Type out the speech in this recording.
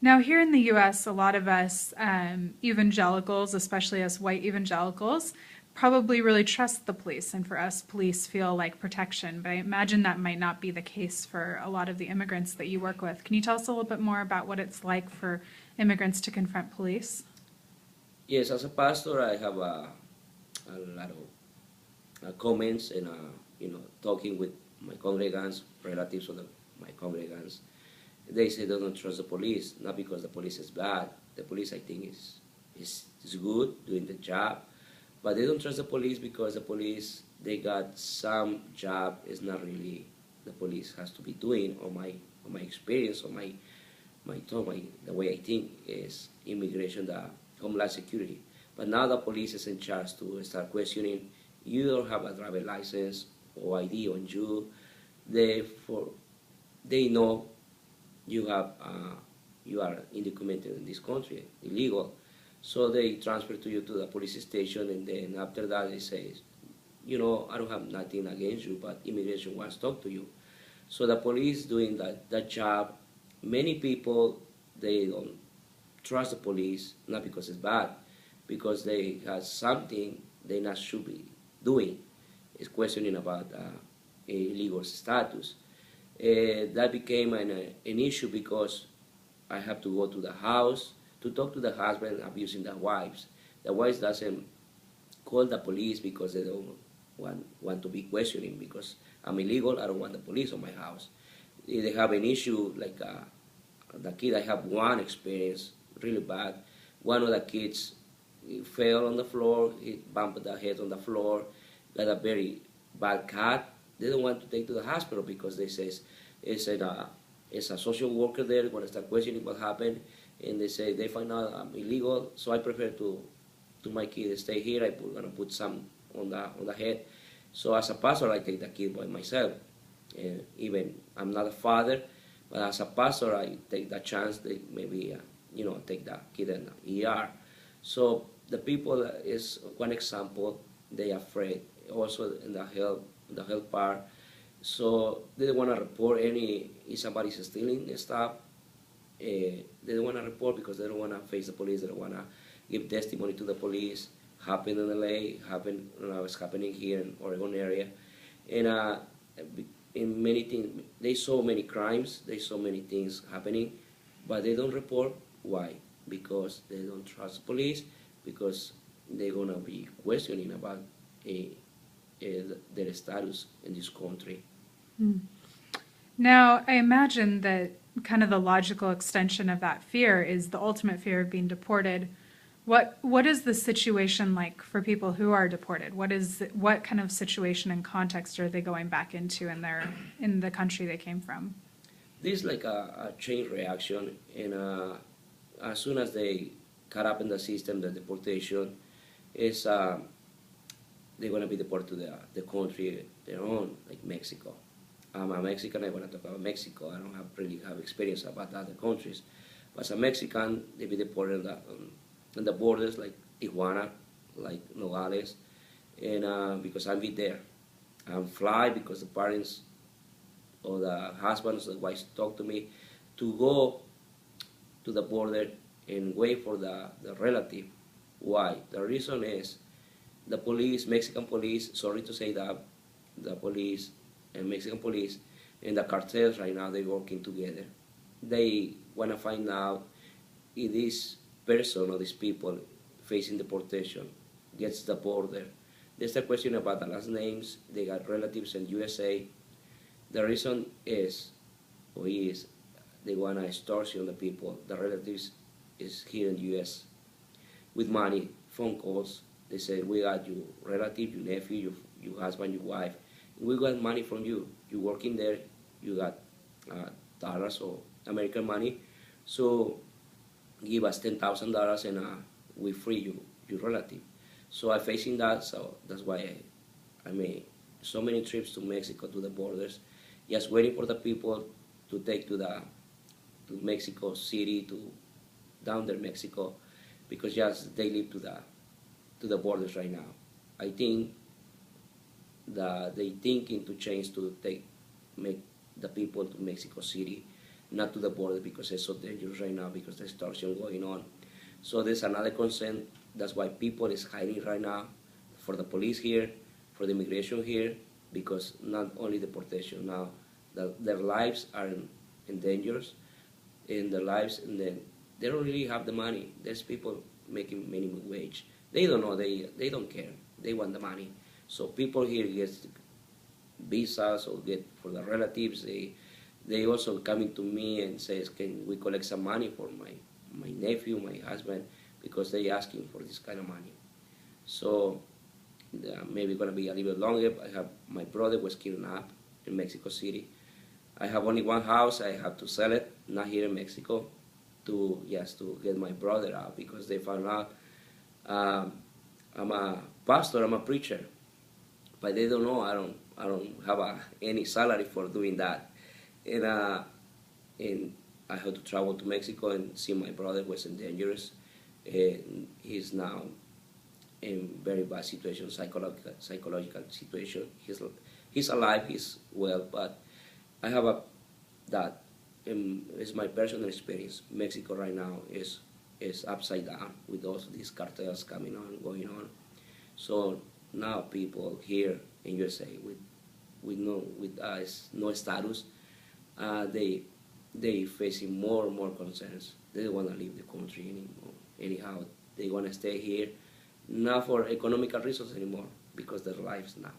Now, here in the U.S., a lot of us evangelicals, especially us white evangelicals, probably really trust the police, and for us, police feel like protection. But I imagine that might not be the case for a lot of the immigrants that you work with. Can you tell us a little bit more about what it's like for immigrants to confront police? Yes, as a pastor, I have a lot of comments and talking with my congregants, relatives of my congregants. They say they don't trust the police, not because the police is bad. The police, I think, is good doing the job, but they don't trust the police because the police they got some job is not really the police has to be doing. Or my experience, or my thought, the way I think is immigration, the homeland security. But now the police is in charge to start questioning. You don't have a driver license or ID on you. Therefore, they know you have you are undocumented in this country, illegal. So they transfer to you to the police station, and then after that they say, I don't have nothing against you, but immigration wants to talk to you. So the police doing that job. Many people they don't trust the police, not because it's bad, because they have something they not should be doing. Is questioning about illegal status. That became an issue because I have to go to the house to talk to the husband abusing the wives. The wives doesn't call the police because they don't want to be questioning because I'm illegal. I don't want the police on my house. They have an issue like the kid. I have one experience really bad. One of the kids fell on the floor. He bumped the head on the floor. Got a very bad cut. They don't want to take to the hospital because they say it's a social worker there going to start questioning what happened, and they say they find out I'm illegal. So I prefer to my kid stay here. Gonna put some on the head. So as a pastor, I take the kid by myself. Even I'm not a father, but as a pastor, I take the chance. They maybe take the kid in the ER. So the people is one example. They are afraid. Also in the health part. So they don't want to report if somebody's stealing stuff. They don't want to report because they don't want to face the police. They don't want to give testimony to the police. Happened in LA. It's happening here in Oregon area, and in many things they saw many crimes. They saw many things happening, but they don't report. Why? Because they don't trust police. Because they're gonna be questioning about their status in this country. Now, I imagine that kind of the logical extension of that fear is the ultimate fear of being deported. What is the situation like for people who are deported? What kind of situation and context are they going back into in the country they came from? This is like a chain reaction, and as soon as they caught up in the system, the deportation is they're gonna be deported to the country their own, like Mexico. I'm a Mexican. I want to talk about Mexico. I don't really have experience about other countries, but as a Mexican, they be deported on the borders like Tijuana, like Nogales, and because I'll be there, I'm fly because the parents or the husbands, the wives talk to me to go to the border and wait for the relative. Why? The reason is the police, Mexican police, sorry to say that, the police and Mexican police and the cartels right now, they're working together. They want to find out if this person or these people facing deportation gets the border. There's a question about the last names. They got relatives in USA. The reason is, they want to extortion the people. The relatives is here in the U.S. with money, phone calls. They say, we got your relative, your nephew, your husband, your wife. We got money from you. You working there. You got dollars or American money. So give us $10,000 and we free you, your relative. So I'm facing that. So that's why I made so many trips to Mexico, to the borders, just waiting for the people to take to Mexico City, to down there Mexico, because just they live to the borders right now. I think that they thinking to change to make the people to Mexico City, not to the border because it's so dangerous right now because there's extortion going on. So there's another concern. That's why people is hiding right now for the police here, for the immigration here, because not only deportation now, their lives are in danger, in their lives, and then they don't really have the money. There's people making minimum wage. They don't know. They don't care. They want the money. So people here get visas or get for the relatives. They also coming to me and says, can we collect some money for my nephew, my husband, because they asking for this kind of money. So maybe gonna be a little bit longer. I have my brother was kidnapped in Mexico City. I have only one house. I have to sell it, not here in Mexico, to get my brother out because they found out I'm a pastor, I'm a preacher, but they don't know I don't have any salary for doing that, and I had to travel to Mexico and see my brother was in dangerous, and he's now in very bad situation, psychological situation. He's alive, he's well, but I have that is my personal experience. Mexico right now is upside down with all these cartels coming on, going on. So now people here in USA with no status, they facing more and more concerns. They don't want to leave the country anymore. Anyhow, they want to stay here, not for economical reasons anymore, because their lives now.